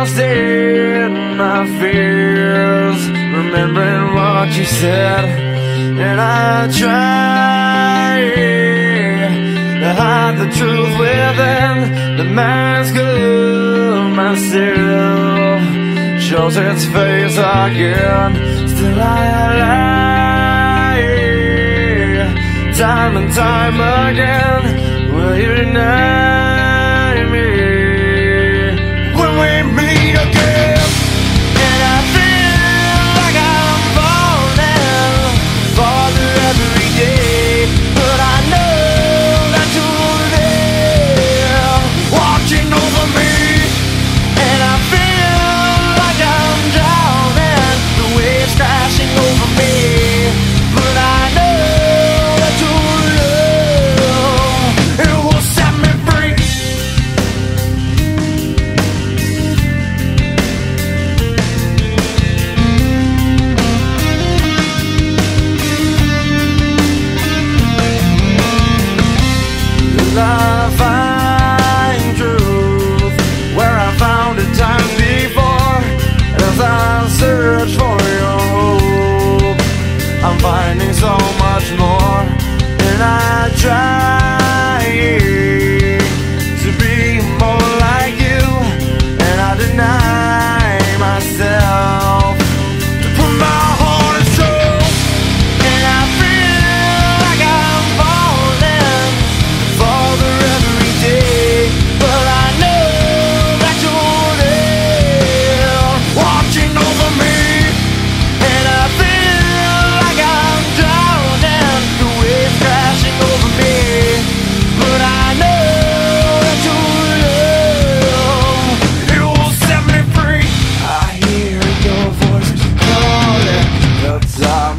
lost in my fears, remembering what you said, and I try to hide the truth within. The mask of myself shows its face again. Still I lie, time and time again. Will you deny me when we meet again? And I feel like I'm falling farther every day, but I know that you're there watching over me. And I feel like I'm drowning, the waves crashing over me, but I know that your love, it will set me free. I find truth where I found it times before. As I search for your hope, I'm finding so much more. And I try to be more like you, and I deny myself to put my heart and soul. And I feel like I'm falling farther every day, but I know that you're there watching over me. And I feel like I'm drowning, the waves crashing over me, but I know that your love, it will set me free. I hear your voice calling, the time